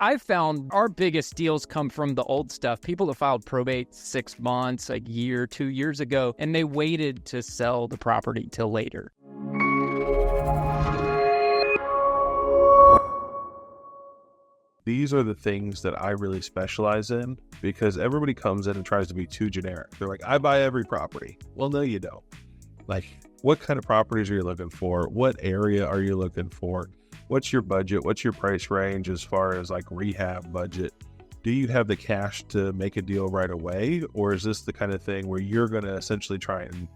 I've found our biggest deals come from the old stuff. People that filed probate 6 months, a year, 2 years ago, and they waited to sell the property till later. These are the things that I really specialize in, because everybody comes in and tries to be too generic. They're like, I buy every property. Well, no, you don't. Like, what kind of properties are you looking for? What area are you looking for? What's your budget? What's your price range as far as like rehab budget? Do you have the cash to make a deal right away? Or is this the kind of thing where you're going to essentially try and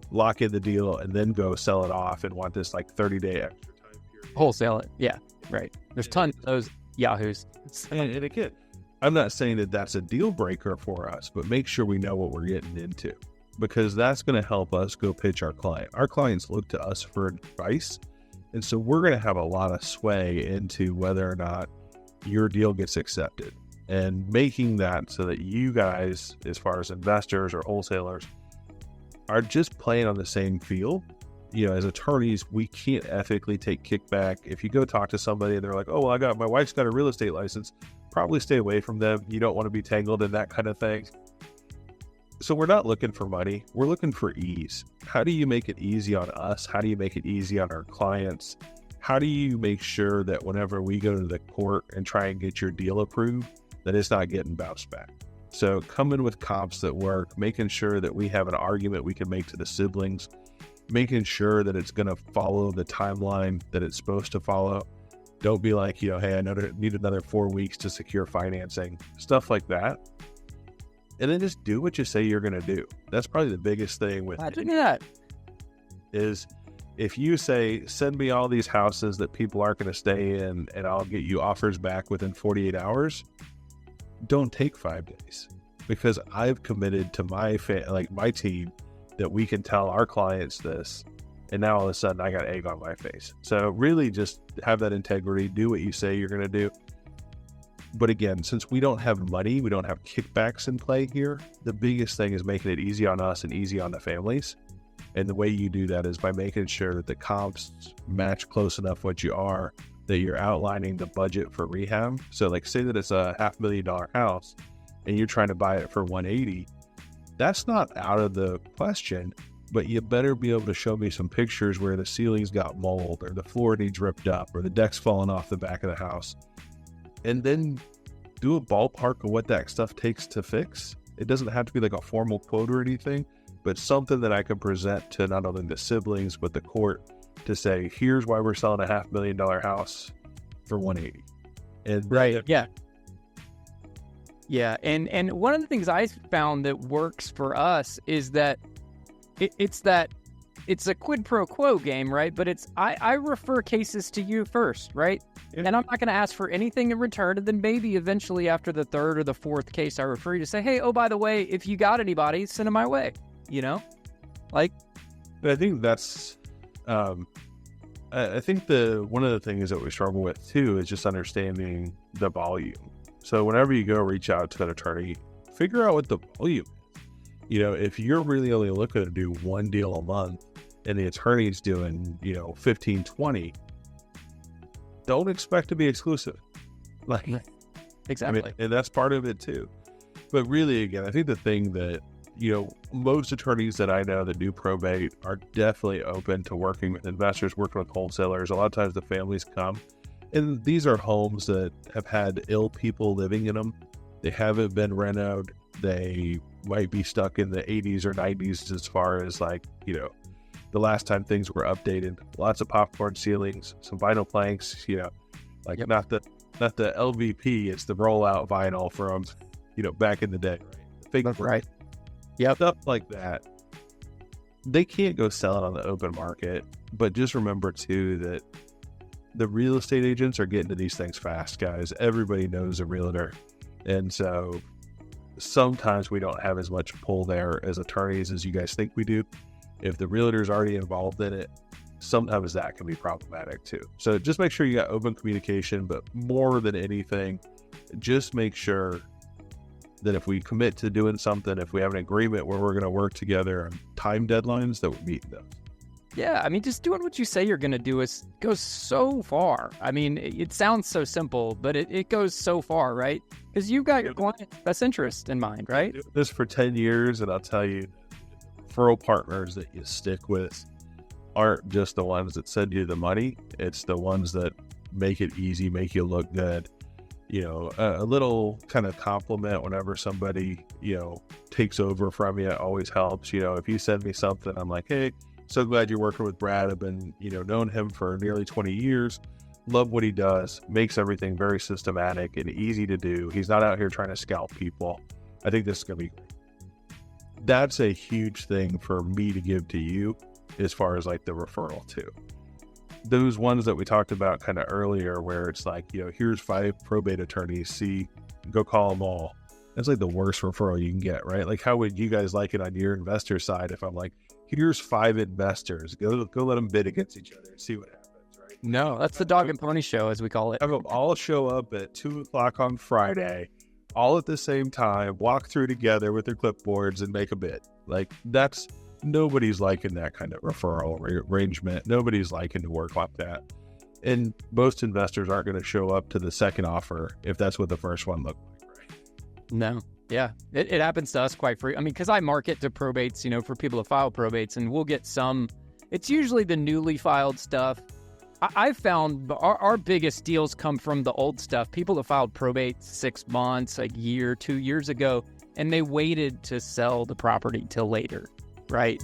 lock in the deal and then go sell it off and want this like 30-day extra time period? Wholesale it. Yeah, right. There's tons of those yahoos. And again, I'm not saying that that's a deal breaker for us, but make sure we know what we're getting into, because that's going to help us go pitch our client. Our clients look to us for advice. And so we're going to have a lot of sway into whether or not your deal gets accepted, and making that so that you guys, as far as investors or wholesalers, are just playing on the same field. You know, as attorneys, we can't ethically take kickback. If you go talk to somebody and they're like, oh, well, my wife's got a real estate license, probably stay away from them. You don't want to be tangled in that kind of thing. So we're not looking for money. We're looking for ease. How do you make it easy on us? How do you make it easy on our clients? How do you make sure that whenever we go to the court and try and get your deal approved, that it's not getting bounced back? So coming with comps that work, making sure that we have an argument we can make to the siblings, making sure that it's going to follow the timeline that it's supposed to follow. Don't be like, hey, I need another 4 weeks to secure financing, stuff like that. And then just do what you say you're going to do. That's probably the biggest thing with that is if you say, send me all these houses that people aren't going to stay in and I'll get you offers back within 48 hours, don't take 5 days, because I've committed to my team that we can tell our clients this, and now all of a sudden I got egg on my face. So really just have that integrity, do what you say you're going to do. But again, since we don't have money, we don't have kickbacks in play here, the biggest thing is making it easy on us and easy on the families. And the way you do that is by making sure that the comps match close enough what you are, that you're outlining the budget for rehab. So like, say that it's a $500,000 house and you're trying to buy it for $180,000. That's not out of the question, but you better be able to show me some pictures where the ceilings got mold or the floor needs ripped up or the deck's falling off the back of the house. And then do a ballpark of what that stuff takes to fix. It doesn't have to be like a formal quote or anything, but something that I can present to not only the siblings, but the court to say, here's why we're selling a $500,000 house for $180,000. And right. Yeah. Yeah. And one of the things I found that works for us is that it's a quid pro quo game, right? But I refer cases to you first, right? Yeah. And I'm not going to ask for anything in return. And then maybe eventually after the third or the fourth case, I refer you to say, hey, oh, by the way, if you got anybody, send them my way, Like, I think that's, I think one of the things that we struggle with too is just understanding the volume. So whenever you go reach out to an attorney, figure out what the volume is. If you're really only looking to do one deal a month and the attorney's doing, 15, 20, don't expect to be exclusive. Like, exactly. And that's part of it too. But really, again, I think the thing that, most attorneys that I know that do probate are definitely open to working with investors, working with wholesalers. A lot of times the families come, and these are homes that have had ill people living in them. They haven't been renoed. They might be stuck in the 80s or 90s as far as the last time things were updated. Lots of popcorn ceilings, some vinyl planks, yep. Not the LVP, it's the rollout vinyl from, back in the day. Right. Yep. Stuff like that. They can't go sell it on the open market, but just remember too that the real estate agents are getting to these things fast, guys. Everybody knows a realtor. And so sometimes we don't have as much pull there as attorneys as you guys think we do. If the realtor's already involved in it, sometimes that can be problematic too. So just make sure you got open communication, but more than anything, just make sure that if we commit to doing something, if we have an agreement where we're going to work together on time deadlines, that we meet those. Yeah, I mean, just doing what you say you're going to do goes so far. I mean, it sounds so simple, but it goes so far, right? Because you've got your client's best interest in mind, right? Doing this for 10 years, and I'll tell you, referral partners that you stick with aren't just the ones that send you the money. It's the ones that make it easy, make you look good. You know, a little kind of compliment whenever somebody, you know, takes over from you always helps. You know, if you send me something, I'm like, hey, so glad you're working with Brad. I've been, you know, known him for nearly 20 years. Love what he does. Makes everything very systematic and easy to do. He's not out here trying to scalp people. I think this is going to be great. That's a huge thing for me to give to you as far as like the referral too. Those ones that we talked about kind of earlier where it's like, you know, here's 5 probate attorneys, go call them all. That's like the worst referral you can get, right? Like, how would you guys like it on your investor side if I'm like, here's 5 investors, go let them bid against each other and see what happens, right? No, that's the dog and pony show, as we call it. Have them all show up at 2:00 on Friday, all at the same time, walk through together with their clipboards and make a bid. Like, nobody's liking that kind of referral arrangement. Nobody's liking to work like that. And most investors aren't going to show up to the second offer if that's what the first one looked like, right? No. Yeah. It happens to us quite frequently. I mean, because I market to probates, you know, for people to file probates, and we'll get it's usually the newly filed stuff. I've found our biggest deals come from the old stuff. People that filed probate 6 months, a year, 2 years ago, and they waited to sell the property till later. Right.